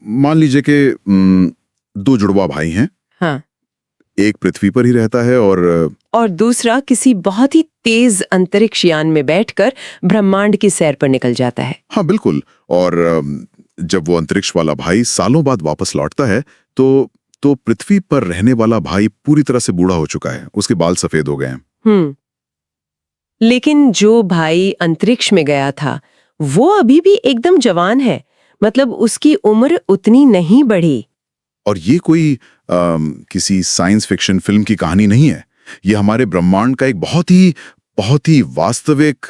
मान लीजिए कि दो जुड़वा भाई हैं। हाँ। एक पृथ्वी पर ही रहता है और दूसरा किसी बहुत ही तेज अंतरिक्ष यान में बैठकर ब्रह्मांड की सैर पर निकल जाता है। हाँ बिल्कुल। और जब वो अंतरिक्ष वाला भाई सालों बाद वापस लौटता है तो पृथ्वी पर रहने वाला भाई पूरी तरह से बूढ़ा हो चुका है, उसके बाल सफेद हो गए हैं। लेकिन जो भाई अंतरिक्ष में गया था वो अभी भी एकदम जवान है, मतलब उसकी उम्र उतनी नहीं बढ़ी। और ये कोई किसी साइंस फिक्शन फिल्म की कहानी नहीं है, ये हमारे ब्रह्मांड का एक बहुत ही वास्तविक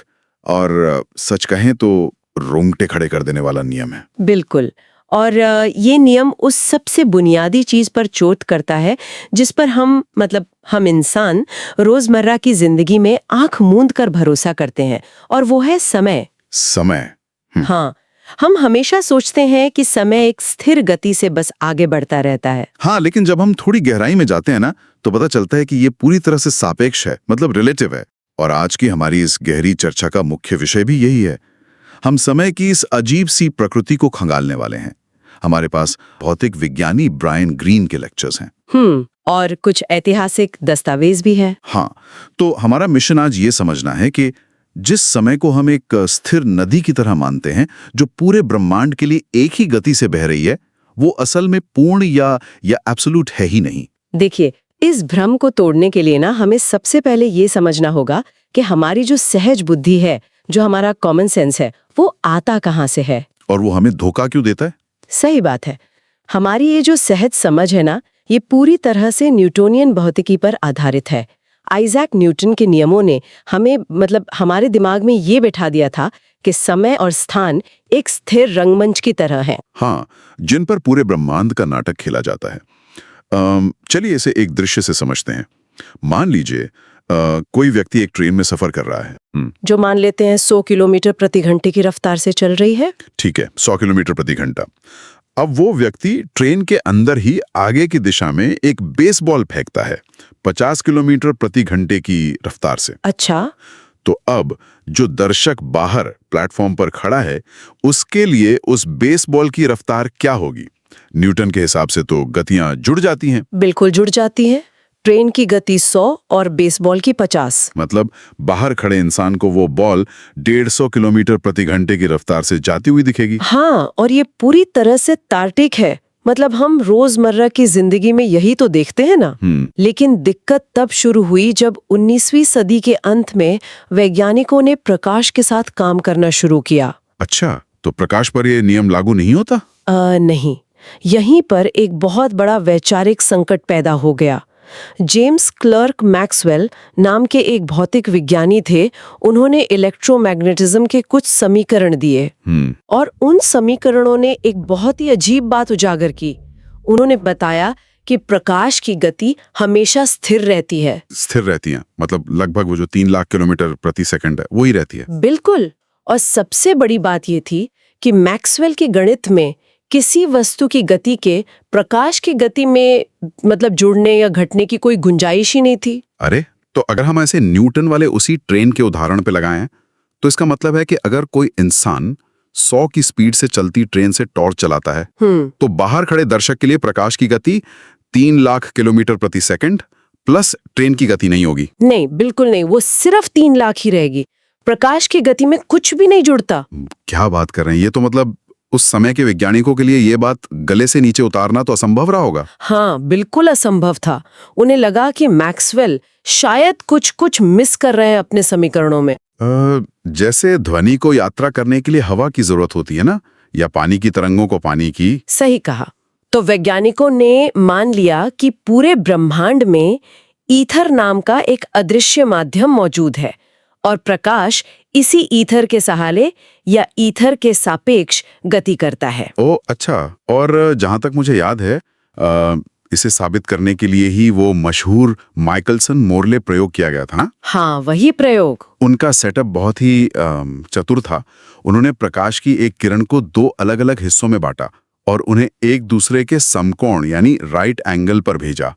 और सच कहें तो रोंगटे खड़े कर देने वाला नियम है। बिल्कुल। और ये नियम उस सबसे बुनियादी चीज पर चोट करता है जिस पर हम इंसान रोजमर्रा की जिंदगी में आंख मूंद कर भरोसा करते हैं, और वो है समय। हाँ, हम हमेशा सोचते हैं कि समय एक स्थिर गति से बस आगे बढ़ता रहता है। हाँ, लेकिन जब हम थोड़ी गहराई में जाते हैं ना, तो पता चलता है कि ये पूरी तरह से सापेक्ष है, मतलब रिलेटिव है। और आज की हमारी इस गहरी चर्चा का मुख्य विषय भी यही है। हम समय की इस अजीब सी प्रकृति को खंगालने वाले हैं। हमारे पास भौतिक विज्ञानी ब्रायन ग्रीन के लेक्चर्स हैं। और कुछ ऐतिहासिक दस्तावेज भी है। हाँ, तो हमारा मिशन आज ये समझना है कि जिस समय को हम एक स्थिर नदी की तरह मानते हैं जो पूरे ब्रह्मांड के लिए एक ही गति से बह रही है, वो असल में पूर्ण या एब्सोल्यूट है ही नहीं। देखिए, इस भ्रम को तोड़ने के लिए ना हमें सबसे पहले ये समझना होगा कि हमारी जो सहज बुद्धि है, जो हमारा कॉमन सेंस है, वो आता कहाँ से है और वो हमें धोखा क्यों देता है। सही बात है। हमारी ये जो सहज समझ है ना, ये पूरी तरह से न्यूटोनियन भौतिकी पर आधारित है। आइजैक न्यूटन के नियमों ने हमारे दिमाग में ये बैठा दिया था कि समय और स्थान एक स्थिर रंगमंच की तरह है। हाँ, जिन पर पूरे ब्रह्मांड का नाटक खेला जाता है। चलिए इसे एक दृश्य से समझते हैं। मान लीजिए कोई व्यक्ति एक ट्रेन में सफर कर रहा है, जो मान लेते हैं 100 किलोमीटर प्रति घंटे की रफ्तार से चल रही है। ठीक है, 100 किलोमीटर प्रति घंटा। अब वो व्यक्ति ट्रेन के अंदर ही आगे की दिशा में एक बेसबॉल फेंकता है 50 किलोमीटर प्रति घंटे की रफ्तार से। अच्छा, तो अब जो दर्शक बाहर प्लेटफॉर्म पर खड़ा है, उसके लिए उस बेसबॉल की रफ्तार क्या होगी? न्यूटन के हिसाब से तो गतियां जुड़ जाती हैं। बिल्कुल जुड़ जाती हैं। ट्रेन की गति 100 और बेसबॉल की 50। मतलब बाहर खड़े इंसान को वो बॉल 150 किलोमीटर प्रति घंटे की रफ्तार से जाती हुई दिखेगी। हाँ, और ये पूरी तरह से तार्किक है। मतलब हम रोजमर्रा की जिंदगी में यही तो देखते हैं ना। लेकिन दिक्कत तब शुरू हुई जब 19वीं सदी के अंत में वैज्ञानिकों ने प्रकाश के साथ काम करना शुरू किया। अच्छा, तो प्रकाश पर ये नियम लागू नहीं होता? नहीं, यहीं पर एक बहुत बड़ा वैचारिक संकट पैदा हो गया। जेम्स क्लर्क मैक्सवेल नाम के एक भौतिक विज्ञानी थे। उन्होंने इलेक्ट्रोमैग्नेटिज्म के कुछ समीकरण दिए और उन समीकरणों ने एक बहुत ही अजीब बात उजागर की। उन्होंने बताया कि प्रकाश की गति हमेशा स्थिर रहती है। स्थिर रहती है मतलब लगभग वो जो 3 लाख किलोमीटर प्रति सेकंड है, वही रहती है। बिल्कुल। और सबसे बड़ी बात ये थी कि मैक्सवेल के गणित में किसी वस्तु की गति के प्रकाश की गति में जुड़ने या घटने की कोई गुंजाइश ही नहीं थी। अरे, तो अगर हम ऐसे न्यूटन वाले उसी ट्रेन के उदाहरण पे लगाएं, तो इसका मतलब है कि अगर कोई इंसान 100 की स्पीड से चलती ट्रेन से टॉर्च चलाता है, तो बाहर खड़े दर्शक के लिए प्रकाश की गति 3 लाख किलोमीटर प्रति सेकंड प्लस ट्रेन की गति नहीं होगी। नहीं, बिल्कुल नहीं, वो सिर्फ 3 लाख ही रहेगी। प्रकाश की गति में कुछ भी नहीं जुड़ता। क्या बात कर रहे हैं? ये तो मतलब उस समय के वैज्ञानिकों के लिए ये बात गले से नीचे उतारना तो असंभव रहा होगा। हाँ, बिल्कुल असंभव था। उन्हें लगा कि मैक्सवेल शायद कुछ मिस कर रहे हैं अपने समीकरणों में। जैसे ध्वनि को यात्रा करने के लिए हवा की जरूरत होती है ना, या पानी की तरंगों को पानी की। सही कहा। तो वैज्ञानिकों ने मान लिया कि पूरे ब्रह्मांड में ईथर नाम का एक अदृश्य माध्यम मौजूद है और प्रकाश इसी ईथर के सहारे या ईथर के सापेक्ष गति करता है। ओ अच्छा, और जहां तक मुझे याद है इसे साबित करने के लिए ही वो मशहूर माइकलसन मोरले प्रयोग किया गया था ना? हाँ, वही प्रयोग। उनका सेटअप बहुत ही चतुर था। उन्होंने प्रकाश की एक किरण को 2 अलग-अलग हिस्सों में बांटा और उन्हें एक दूसरे के समकोण यानी राइट एंगल पर भेजा।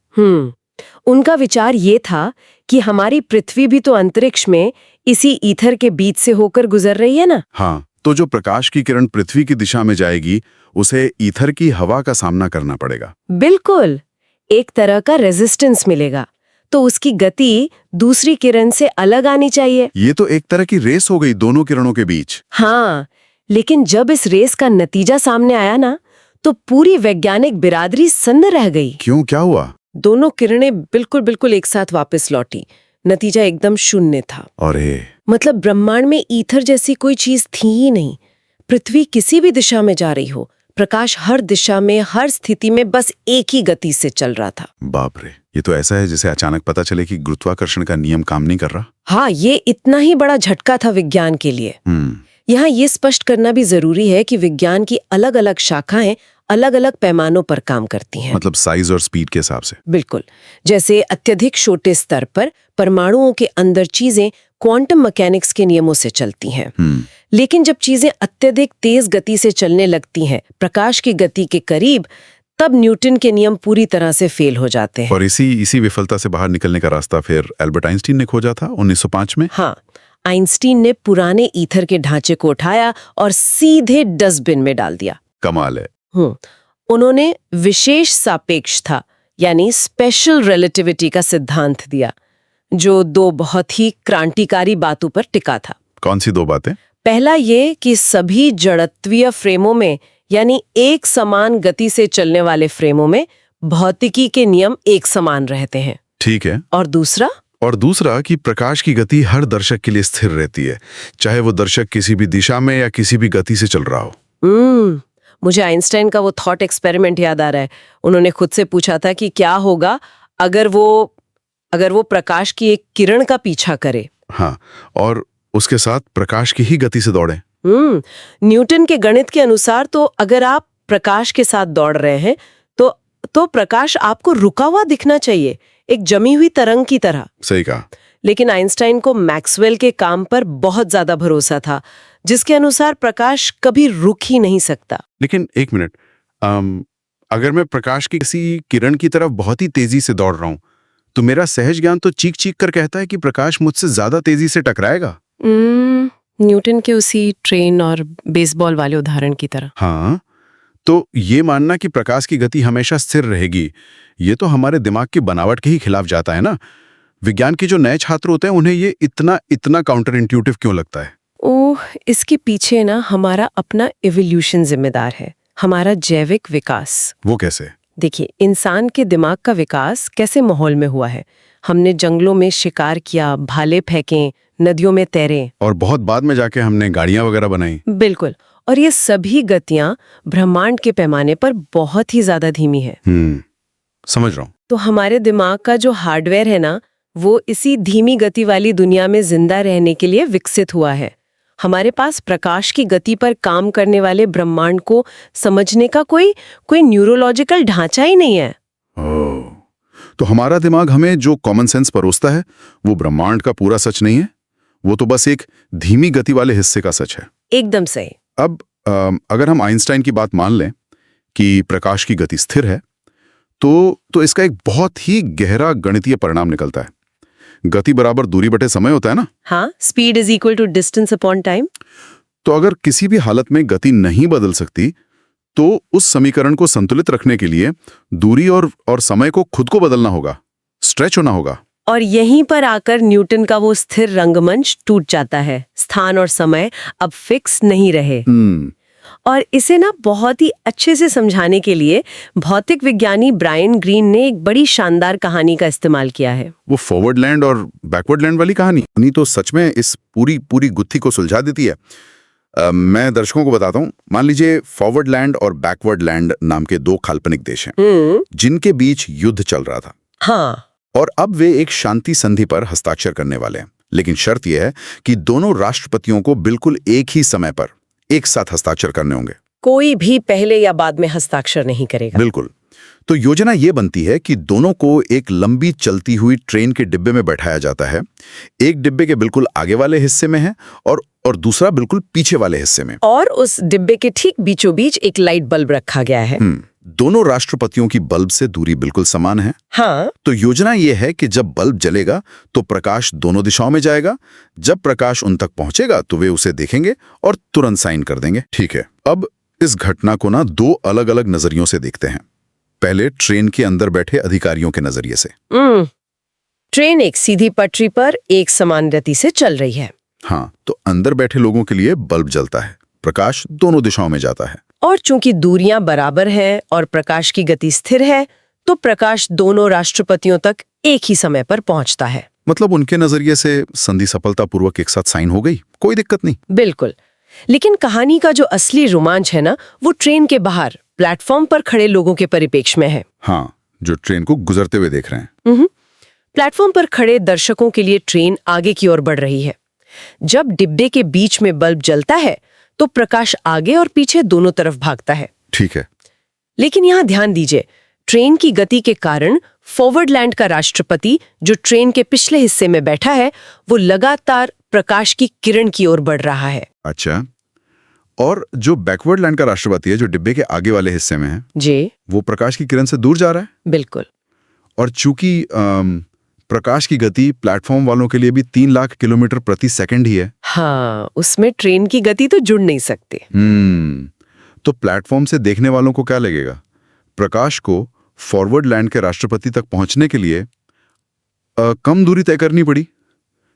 उनका विचार ये था कि हमारी पृथ्वी भी तो अंतरिक्ष में इसी ईथर के बीच से होकर गुजर रही है ना। हाँ, तो जो प्रकाश की किरण पृथ्वी की दिशा में जाएगी उसे ईथर की हवा का सामना करना पड़ेगा। बिल्कुल, एक तरह का रेजिस्टेंस मिलेगा, तो उसकी गति दूसरी किरण से अलग आनी चाहिए। ये तो एक तरह की रेस हो गई दोनों किरणों के बीच। हाँ, लेकिन जब इस रेस का नतीजा सामने आया ना, तो पूरी वैज्ञानिक बिरादरी सन्न रह गई। क्यों, क्या हुआ? दोनों किरणें बिल्कुल एक साथ वापस लौटी। नतीजा एकदम शून्य था। अरे, मतलब ब्रह्मांड में ईथर जैसी कोई चीज थी ही नहीं। पृथ्वी किसी भी दिशा में जा रही हो, प्रकाश हर दिशा में, हर स्थिति में बस एक ही गति से चल रहा था। बाप रे, ये तो ऐसा है जैसे अचानक पता चले कि गुरुत्वाकर्षण का नियम काम नहीं कर रहा। हाँ, ये इतना ही बड़ा झटका था विज्ञान के लिए। यहाँ ये स्पष्ट करना भी जरूरी है कि विज्ञान की अलग अलग शाखाएं अलग अलग पैमानों पर काम करती हैं। मतलब साइज और स्पीड के हिसाब से। बिल्कुल, जैसे अत्यधिक छोटे स्तर पर परमाणुओं के अंदर चीजें क्वांटम मैकेनिक्स के नियमों से चलती हैं। लेकिन जब चीजें अत्यधिक तेज गति से चलने लगती हैं, प्रकाश की गति के करीब, तब न्यूटन के नियम पूरी तरह से फेल हो जाते हैं। और इसी विफलता से बाहर निकलने का रास्ता फिर एल्बर्ट आइंस्टीन ने खोजा था 1905 में। हाँ, आइंस्टीन ने पुराने ईथर के ढांचे को उठाया और सीधे डस्टबिन में डाल दिया। कमाल है। उन्होंने विशेष सापेक्षता यानी स्पेशल रिलेटिविटी का सिद्धांत दिया, जो दो बहुत ही क्रांतिकारी बातों पर टिका था। कौन सी दो बातें? पहला ये कि सभी जड़त्वीय फ्रेमों में, यानी एक समान गति से चलने वाले फ्रेमों में, भौतिकी के नियम एक समान रहते हैं। ठीक है। और दूसरा कि प्रकाश की गति हर दर्शक के लिए स्थिर रहती है, चाहे वो दर्शक किसी भी दिशा में या किसी भी गति से चल रहा हो। मुझे आइंस्टाइन का वो थॉट एक्सपेरिमेंट याद आ रहा है। उन्होंने खुद से पूछा था कि क्या होगा अगर वो प्रकाश की एक किरण का पीछा करे। हाँ, और उसके साथ प्रकाश की ही गति से दौड़े। न्यूटन के गणित के अनुसार तो अगर आप प्रकाश के साथ दौड़ रहे हैं तो प्रकाश आपको रुका हुआ दिखना चाहिए, एक जमी हुई तरंग की तरह। सही कहा। लेकिन आइंस्टाइन को मैक्सवेल के काम पर बहुत ज्यादा भरोसा था, जिसके अनुसार प्रकाश कभी रुक ही नहीं सकता। लेकिन एक मिनट, अगर मैं प्रकाश की किसी किरण की तरफ बहुत ही तेजी से दौड़ रहा हूं, तो मेरा सहज ज्ञान तो चीख चीख कर कहता है कि प्रकाश मुझसे ज्यादा तेजी से टकराएगा। न्यूटन के उसी ट्रेन और बेसबॉल वाले उदाहरण की तरह। हाँ, तो ये मानना कि प्रकाश की गति हमेशा स्थिर रहेगी, ये तो हमारे दिमाग की बनावट के ही खिलाफ जाता है ना। विज्ञान के जो नए छात्र होते हैं उन्हें ये इतना काउंटर इंट्यूटिव क्यों लगता है? इसके पीछे ना हमारा अपना इवोल्यूशन जिम्मेदार है, हमारा जैविक विकास। वो कैसे? देखिए, इंसान के दिमाग का विकास कैसे माहौल में हुआ है। हमने जंगलों में शिकार किया, भाले फेंके, नदियों में तैरे, और बहुत बाद में जाके हमने गाड़ियां वगैरह बनाई। बिल्कुल, और ये सभी गतियां ब्रह्मांड के पैमाने पर बहुत ही ज्यादा धीमी है। समझ रहा हूँ। तो हमारे दिमाग का जो हार्डवेयर है ना, वो इसी धीमी गति वाली दुनिया में जिंदा रहने के लिए विकसित हुआ है। हमारे पास प्रकाश की गति पर काम करने वाले ब्रह्मांड को समझने का कोई न्यूरोलॉजिकल ढांचा ही नहीं है। तो हमारा दिमाग हमें जो कॉमन सेंस परोसता है वो ब्रह्मांड का पूरा सच नहीं है, वो तो बस एक धीमी गति वाले हिस्से का सच है। एकदम सही। अब अगर हम आइंस्टाइन की बात मान लें कि प्रकाश की गति स्थिर है, तो इसका एक बहुत ही गहरा गणितीय परिणाम निकलता है। गति बराबर दूरी बटे समय होता है ना। हाँ, speed is equal to distance upon time. तो अगर किसी भी हालत में गति नहीं बदल सकती, तो उस समीकरण को संतुलित रखने के लिए दूरी और समय को खुद को बदलना होगा, स्ट्रेच होना होगा। और यहीं पर आकर न्यूटन का वो स्थिर रंगमंच टूट जाता है। स्थान और समय अब फिक्स नहीं रहे। और इसे ना बहुत ही अच्छे से समझाने के लिए भौतिक विज्ञानी ब्रायन ग्रीन ने एक बड़ी शानदार कहानी का इस्तेमाल किया है। वो फॉरवर्ड लैंड और बैकवर्ड लैंड वाली कहानी तो सच में इस पूरी गुत्थी को सुलझा देती है। मैं दर्शकों को बताता हूँ। मान लीजिए फॉरवर्ड लैंड और बैकवर्ड लैंड नाम के दो काल्पनिक देश हैं, जिनके बीच युद्ध चल रहा था। हाँ। और अब वे एक शांति संधि पर हस्ताक्षर करने वाले हैं, लेकिन शर्त यह है कि दोनों राष्ट्रपतियों को बिल्कुल एक ही समय पर एक साथ हस्ताक्षर करने होंगे। कोई भी पहले या बाद में हस्ताक्षर नहीं करेगा। बिल्कुल। तो योजना ये बनती है कि दोनों को एक लंबी चलती हुई ट्रेन के डिब्बे में बैठाया जाता है। एक डिब्बे के बिल्कुल आगे वाले हिस्से में है और दूसरा बिल्कुल पीछे वाले हिस्से में। और उस डिब्बे के ठीक बीचों बीच एक लाइट बल्ब रखा गया है। दोनों राष्ट्रपतियों की बल्ब से दूरी बिल्कुल समान है। हाँ। तो योजना ये है कि जब बल्ब जलेगा तो प्रकाश दोनों दिशाओं में जाएगा। जब प्रकाश उन तक पहुंचेगा तो वे उसे देखेंगे और तुरंत साइन कर देंगे। ठीक है। अब इस घटना को ना दो अलग अलग नजरियों से देखते हैं। पहले ट्रेन के अंदर बैठे अधिकारियों के नजरिए से। ट्रेन एक सीधी पटरी पर एक समान गति से चल रही है। हाँ, तो अंदर बैठे लोगों के लिए बल्ब जलता है, प्रकाश दोनों दिशाओं में जाता है। और चूंकि दूरियां बराबर हैं और प्रकाश की गति स्थिर है, तो प्रकाश दोनों राष्ट्रपतियों तक एक ही समय पर पहुंचता है। मतलब उनके नजरिए से संधि सफलतापूर्वक एक साथ साइन हो गई, कोई दिक्कत नहीं। बिल्कुल। लेकिन कहानी का जो असली रोमांच है ना, वो ट्रेन के बाहर प्लेटफॉर्म पर खड़े लोगों के परिप्रेक्ष्य में है। हाँ, जो ट्रेन को गुजरते हुए देख रहे हैं। प्लेटफॉर्म पर खड़े दर्शकों के लिए ट्रेन आगे की ओर बढ़ रही है। जब डिब्बे के बीच में बल्ब जलता है, तो प्रकाश आगे और पीछे दोनों तरफ भागता है। ठीक है। लेकिन यहाँ ध्यान दीजिए, ट्रेन की गति के कारण फॉरवर्ड का राष्ट्रपति जो ट्रेन के पिछले हिस्से में बैठा है, वो लगातार प्रकाश की किरण की ओर बढ़ रहा है। अच्छा, और जो बैकवर्ड लैंड का राष्ट्रपति है, जो डिब्बे के आगे वाले हिस्से में है, जी, वो प्रकाश की किरण से दूर जा रहा है। बिल्कुल। और चूंकि प्रकाश की गति प्लेटफॉर्म वालों के लिए भी 3 लाख किलोमीटर प्रति सेकंड ही है। हाँ, उसमें ट्रेन की गति तो जुड़ नहीं सकती। तो प्लेटफॉर्म से देखने वालों को क्या लगेगा? प्रकाश को फॉरवर्ड लैंड के राष्ट्रपति तक पहुंचने के लिए कम दूरी तय करनी पड़ी,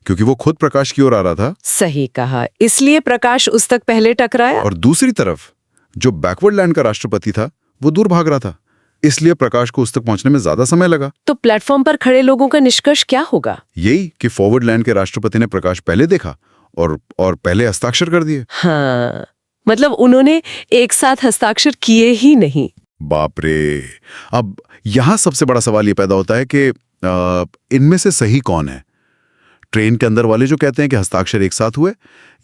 क्योंकि वो खुद प्रकाश की ओर आ रहा था। सही कहा, इसलिए प्रकाश उस तक पहले टकराया। और दूसरी तरफ जो बैकवर्ड लैंड का राष्ट्रपति था, वो दूर भाग रहा था, इसलिए प्रकाश को उस तक पहुंचने में ज्यादा समय लगा। तो प्लेटफॉर्म पर खड़े लोगों का निष्कर्ष क्या होगा? यही कि फॉरवर्ड लैंड के राष्ट्रपति ने प्रकाश पहले देखा और पहले हस्ताक्षर कर दिए। हाँ, मतलब उन्होंने एक साथ हस्ताक्षर किए ही नहीं। बाप रे! अब यहां सबसे बड़ा सवाल ये पैदा होता है कि इनमें से सही कौन है? ट्रेन के अंदर वाले जो कहते हैं कि हस्ताक्षर एक साथ हुए,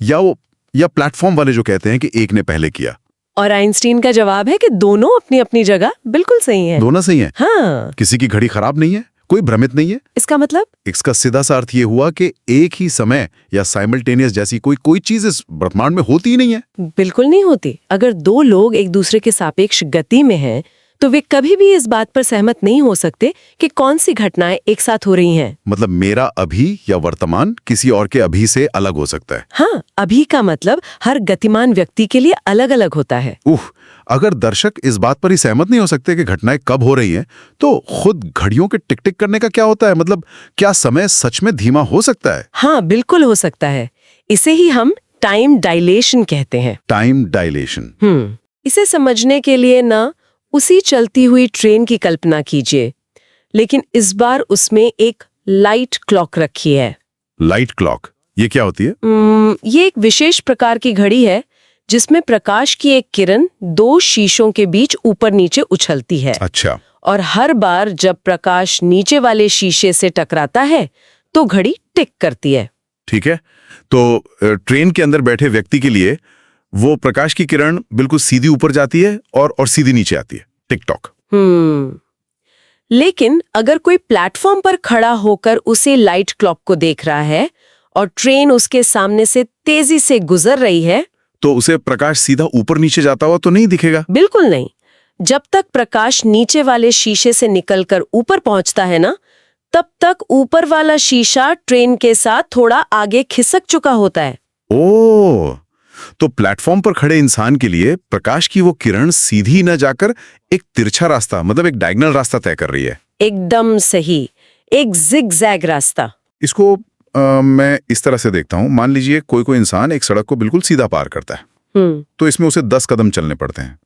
या प्लेटफॉर्म वाले जो कहते हैं कि एक ने पहले किया? और आइंस्टीन का जवाब है कि दोनों अपनी अपनी जगह बिल्कुल सही है। दोनों सही है। हाँ। किसी की घड़ी खराब नहीं है, कोई भ्रमित नहीं है। इसका मतलब? इसका सीधा सा अर्थ ये हुआ कि एक ही समय या साइमल्टेनियस जैसी कोई चीज इस ब्रह्मांड में होती ही नहीं है। बिल्कुल नहीं होती। अगर दो लोग एक दूसरे के सापेक्ष गति में हैं, तो वे कभी भी इस बात पर सहमत नहीं हो सकते कि कौन सी घटनाएं एक साथ हो रही हैं। मतलब मेरा अभी या वर्तमान किसी और के अभी से अलग हो सकता है। हाँ, अभी का मतलब हर गतिमान व्यक्ति के लिए अलग अलग होता है। अगर दर्शक इस बात पर ही सहमत नहीं हो सकते कि घटनाएं कब हो रही हैं, तो खुद घड़ियों के टिक टिक करने का क्या होता है? मतलब क्या समय सच में धीमा हो सकता है? हाँ, बिल्कुल हो सकता है। इसे ही हम टाइम डायलेशन कहते हैं। Time dilation. इसे समझने के लिए ना उसी चलती हुई ट्रेन की कल्पना कीजिए, लेकिन इस बार उसमें एक लाइट क्लॉक रखी है। लाइट क्लॉक, ये क्या होती है? ये एक विशेष प्रकार की घड़ी है जिसमें प्रकाश की एक किरण दो शीशों के बीच ऊपर नीचे उछलती है। अच्छा। और हर बार जब प्रकाश नीचे वाले शीशे से टकराता है, तो घड़ी टिक करती है। ठीक है, तो ट्रेन के अंदर बैठे व्यक्ति के लिए वो प्रकाश की किरण बिल्कुल सीधी ऊपर जाती है और सीधी नीचे आती है। Tick tock. लेकिन अगर कोई प्लेटफॉर्म पर खड़ा होकर उसे लाइट क्लॉक को देख रहा है और ट्रेन उसके सामने से तेजी से गुजर रही है, तो उसे प्रकाश सीधा ऊपर नीचे जाता हुआ तो नहीं दिखेगा? बिल्कुल नहीं। जब तक प्रकाश नीचे वाले शीशे से निकलकर ऊपर पहुंचता है ना, तब तक ऊपर वाला शीशा ट्रेन के साथ थोड़ा आगे खिसक चुका होता है। ओह, तो प्लेटफॉर्म पर खड़े इंसान के लिए प्रकाश की वो किरण सीधी न जाकर एक तिरछा रास्ता, मतलब एक डायगोनल रास्ता तय कर रही है। एकदम सही, एक जिगजैग रास्ता। इसको मैं इस तरह से देखता हूँ। मान लीजिए कोई इंसान एक सड़क को बिल्कुल सीधा पार करता है, तो इसमें उसे 10 कदम चलने पड़ते हैं।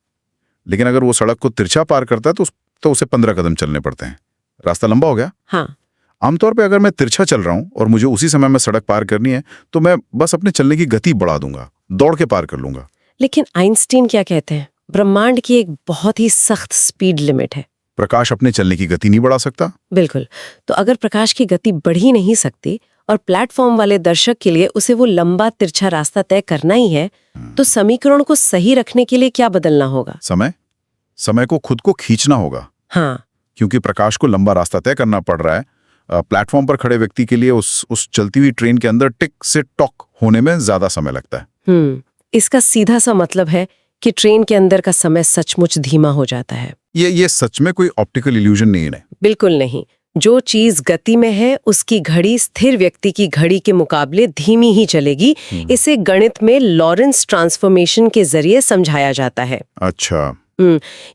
लेकिन अगर वो सड़क को तिरछा पार करता है तो उसे 15 कदम चलने पड़ते हैं। रास्ता लंबा हो गया। हाँ। आमतौर पे अगर मैं तिरछा चल रहा हूँ और मुझे उसी समय में सड़क पार करनी है, तो मैं बस अपने चलने की गति बढ़ा दूंगा, दौड़ के पार कर लूंगा। लेकिन आइंस्टीन क्या कहते हैं? ब्रह्मांड की एक बहुत ही सख्त स्पीड लिमिट है। प्रकाश अपने चलने की गति नहीं बढ़ा सकता। बिल्कुल। तो अगर प्रकाश की गति बढ़ ही नहीं सकती और प्लेटफॉर्म वाले दर्शक के लिए उसे वो लंबा तिरछा रास्ता तय करना ही है, तो समीकरण को सही रखने के लिए क्या बदलना होगा? समय को खुद को खींचना होगा। हाँ, क्योंकि प्रकाश को लंबा रास्ता तय करना पड़ रहा है। प्लेटफॉर्म पर खड़े व्यक्ति के लिए उस चलती हुई ट्रेन के अंदर टिक से टॉक होने में ज्यादा समय लगता है। इसका सीधा सा मतलब है कि ट्रेन के अंदर का समय सचमुच धीमा हो जाता है। ये सच में कोई ऑप्टिकल इल्यूजन नहीं है? बिल्कुल नहीं। जो चीज गति में है उसकी घड़ी स्थिर व्यक्ति की घड़ी के मुकाबले धीमी ही चलेगी। इसे गणित में लॉरेंस ट्रांसफॉर्मेशन के जरिए समझाया जाता है। अच्छा।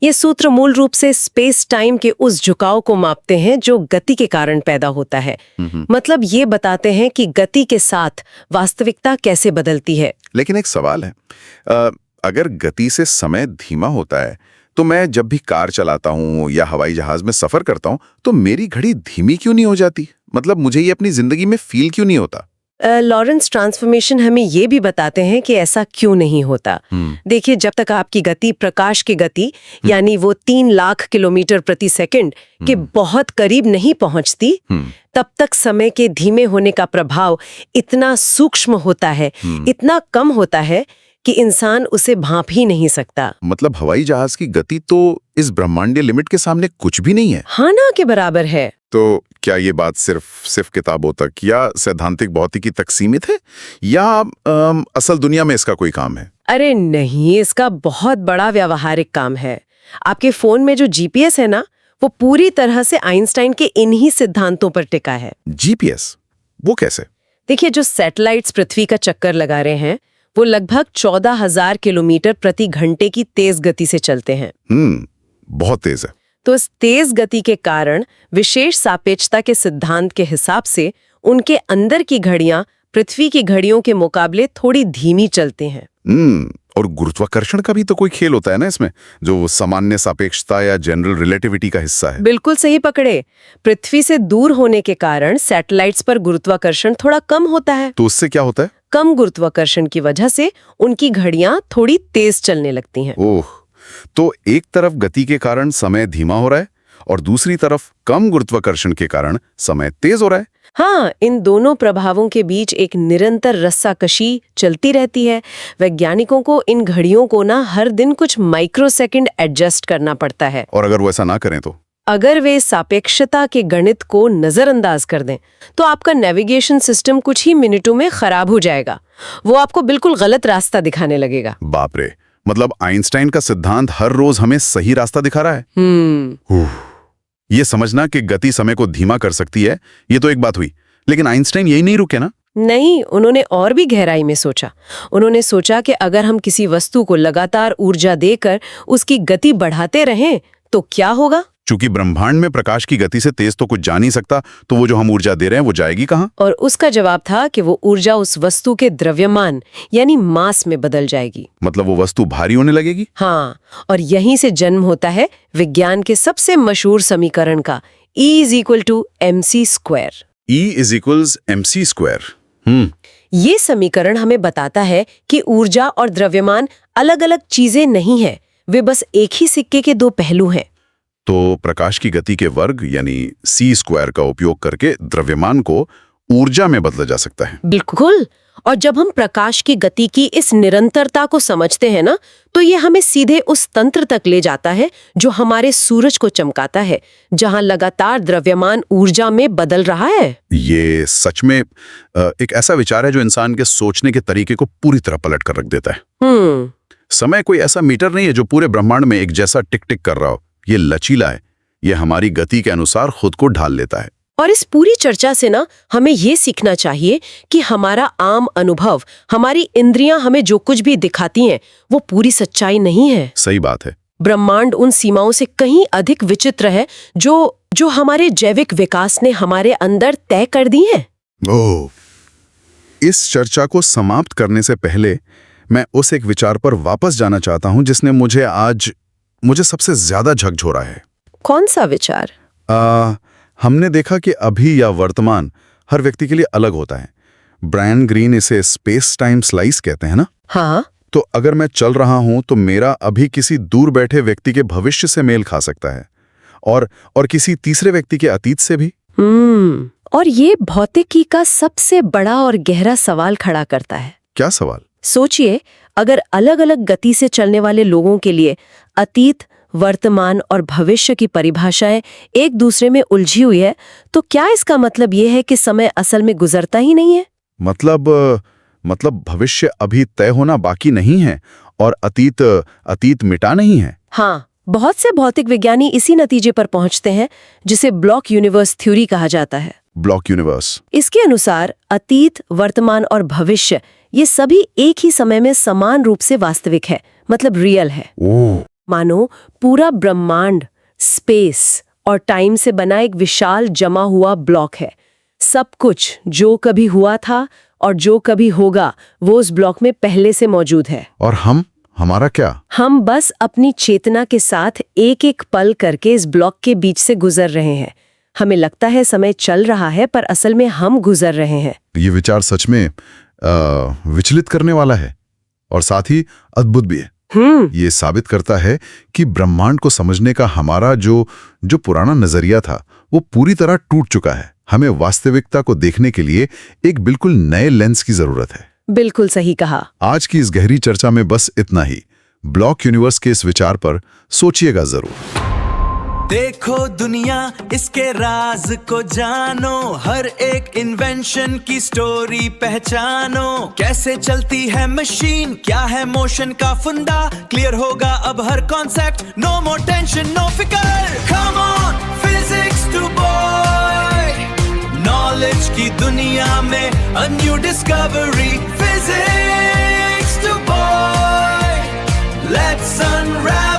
ये सूत्र मूल रूप से स्पेस टाइम के उस झुकाव को मापते हैं जो गति के कारण पैदा होता है। मतलब ये बताते हैं कि गति के साथ वास्तविकता कैसे बदलती है। लेकिन एक सवाल है, अगर गति से समय धीमा होता है तो मैं जब भी कार चलाता हूँ या हवाई जहाज में सफर करता हूँ तो मेरी घड़ी धीमी क्यों नहीं हो जाती? मतलब मुझे ये अपनी जिंदगी में फील क्यों नहीं होता? लॉरेंस ट्रांसफॉर्मेशन हमें ये भी बताते हैं कि ऐसा क्यों नहीं होता। देखिए, जब तक आपकी गति प्रकाश की गति यानी वो 3 लाख किलोमीटर प्रति सेकंड के बहुत करीब नहीं पहुंचती, तब तक समय के धीमे होने का प्रभाव इतना सूक्ष्म होता है, इतना कम होता है कि इंसान उसे भांप ही नहीं सकता। मतलब हवाई जहाज की गति तो इस ब्रह्मांडीय लिमिट के सामने कुछ भी नहीं है। हाँ ना, के बराबर है। तो क्या ये बात सिर्फ किताबों तक या सैद्धांतिक भौतिकी तक सीमित है या असल दुनिया में इसका कोई काम है? अरे नहीं, इसका बहुत बड़ा व्यावहारिक काम है। आपके फोन में जो जीपीएस है ना, वो पूरी तरह से आइंस्टाइन के इन्हीं सिद्धांतों पर टिका है। जीपीएस? वो कैसे? देखिए, जो सैटेलाइट्स पृथ्वी का चक्कर लगा रहे हैं वो लगभग 14,000 किलोमीटर प्रति घंटे की तेज गति से चलते हैं। बहुत तेज है। तो इस तेज गति के कारण विशेष सापेक्षता के सिद्धांत के हिसाब से उनके अंदर की घड़ियां पृथ्वी की घड़ियों के मुकाबले थोड़ी धीमी चलते हैं। और गुरुत्वाकर्षण का भी तो कोई खेल होता है ना इसमें, जो सामान्य सापेक्षता या जनरल रिलेटिविटी का हिस्सा है। बिल्कुल सही पकड़े। पृथ्वी से दूर होने के कारण सैटेलाइट्स पर गुरुत्वाकर्षण थोड़ा कम होता है। तो उससे क्या होता है? कम गुरुत्वाकर्षण की वजह से उनकी घड़ियां थोड़ी तेज चलने लगती हैं। ओह, तो एक तरफ गति के कारण समय धीमा हो रहा है और दूसरी तरफ कम गुरुत्वाकर्षण के कारण समय तेज हो रहा है। हाँ, इन दोनों प्रभावों के बीच एक निरंतर रस्साकशी चलती रहती है। वैज्ञानिकों को इन घड़ियों को ना हर दिन कुछ माइक्रोसेकंड एडजस्ट करना पड़ता है। और अगर वो ऐसा ना करें तो? अगर वे सापेक्षता के गणित को नजरअंदाज कर दें तो आपका नेविगेशन सिस्टम कुछ ही मिनटों में खराब हो जाएगा। वो आपको बिल्कुल गलत रास्ता दिखाने लगेगा। बाप रे, मतलब आइंस्टाइन का सिद्धांत हर रोज हमें सही रास्ता दिखा रहा है। ये समझना कि गति समय को धीमा कर सकती है, ये तो एक बात हुई, लेकिन आइंस्टाइन यही नहीं रुके ना? नहीं, उन्होंने और भी गहराई में सोचा। उन्होंने सोचा कि अगर हम किसी वस्तु को लगातार ऊर्जा देकर उसकी गति बढ़ाते रहें तो क्या होगा। चूंकि ब्रह्मांड में प्रकाश की गति से तेज तो कुछ जा नहीं सकता, तो वो जो हम ऊर्जा दे रहे हैं वो जाएगी कहाँ? और उसका जवाब था कि वो ऊर्जा उस वस्तु के द्रव्यमान यानी मास में बदल जाएगी। मतलब वो वस्तु भारी होने लगेगी? हाँ, और यहीं से जन्म होता है विज्ञान के सबसे मशहूर समीकरण का, E = mc²। E = mc²। ये समीकरण हमें बताता है कि ऊर्जा और द्रव्यमान अलग अलग चीजें नहीं है, वे बस एक ही सिक्के के दो पहलू हैं। तो प्रकाश की गति के वर्ग यानी c² का उपयोग करके द्रव्यमान को ऊर्जा में बदला जा सकता है। बिल्कुल। और जब हम प्रकाश की गति की इस निरंतरता को समझते हैं ना, तो ये हमें सीधे उस तंत्र तक ले जाता है जो हमारे सूरज को चमकाता है, जहां लगातार द्रव्यमान ऊर्जा में बदल रहा है। ये सच में एक ऐसा विचार है जो इंसान के सोचने के तरीके को पूरी तरह पलट कर रख देता है। समय कोई ऐसा मीटर नहीं है जो पूरे ब्रह्मांड में एक जैसा टिक टिक कर रहा हो। ये लचीला है, ये हमारी गति के अनुसार खुद को ढाल लेता है। और इस पूरी चर्चा से ना हमें ये सीखना चाहिए कि हमारा आम अनुभव, हमारी इंद्रियां हमें जो कुछ भी दिखाती हैं, वो पूरी सच्चाई नहीं है। सही बात है। ब्रह्मांड उन सीमाओं से कहीं अधिक विचित्र है जो हमारे जैविक विकास ने हमारे अंदर तय कर दी हैं। ओह, इस चर्चा को समाप्त करने से पहले मैं उस एक विचार पर वापस जाना चाहता हूं जिसने मुझे सबसे ज्यादा झकझोरा है। कौन सा विचार? हमने देखा कि अभी या वर्तमान हर व्यक्ति के लिए अलग होता है। ब्रायन ग्रीन इसे स्पेस टाइम स्लाइस कहते हैं ना? हाँ। तो अगर मैं चल रहा हूं तो मेरा अभी किसी दूर बैठे व्यक्ति के भविष्य से मेल खा सकता है और किसी तीसरे व्यक्ति के अतीत से भी। और ये भौतिकी का सबसे बड़ा और गहरा सवाल खड़ा करता है। क्या सवाल? सोचिए, अगर अलग अलग गति से चलने वाले लोगों के लिए अतीत, वर्तमान और भविष्य की परिभाषाएं एक दूसरे में उलझी हुई है, तो क्या इसका मतलब ये है कि समय असल में गुजरता ही नहीं है? मतलब भविष्य अभी तय होना बाकी नहीं है और अतीत मिटा नहीं है। हाँ, बहुत से भौतिक विज्ञानी इसी नतीजे पर पहुंचते हैं जिसे ब्लॉक यूनिवर्स थ्योरी कहा जाता है। Block universe. इसके अनुसार अतीत, वर्तमान और भविष्य ये सभी एक ही समय में समान रूप से वास्तविक है, मतलब रियल है। ओह, मानो पूरा ब्रह्मांड स्पेस और टाइम से बना एक विशाल जमा हुआ ब्लॉक है। सब कुछ जो कभी हुआ था और जो कभी होगा वो उस ब्लॉक में पहले से मौजूद है। और हमारा क्या? हम बस अपनी चेतना के साथ एक एक पल करके इस ब्लॉक के बीच से गुजर रहे हैं। हमें लगता है समय चल रहा है, पर असल में हम गुजर रहे हैं। ये विचार सच में विचलित करने वाला है और साथ ही अद्भुत भी है। ये साबित करता है कि ब्रह्मांड को समझने का हमारा जो पुराना नजरिया था वो पूरी तरह टूट चुका है। हमें वास्तविकता को देखने के लिए एक बिल्कुल नए लेंस की जरूरत है। बिल्कुल सही कहा। आज की इस गहरी चर्चा में बस इतना ही। ब्लॉक यूनिवर्स के इस विचार पर सोचिएगा जरूर। देखो दुनिया, इसके राज को जानो, हर एक इन्वेंशन की स्टोरी पहचानो। कैसे चलती है मशीन, क्या है मोशन का फंडा, क्लियर होगा अब हर concept. No more tension, no फिकर, come on physics to boy. Knowledge की दुनिया में a new discovery, physics to boy. Let's unravel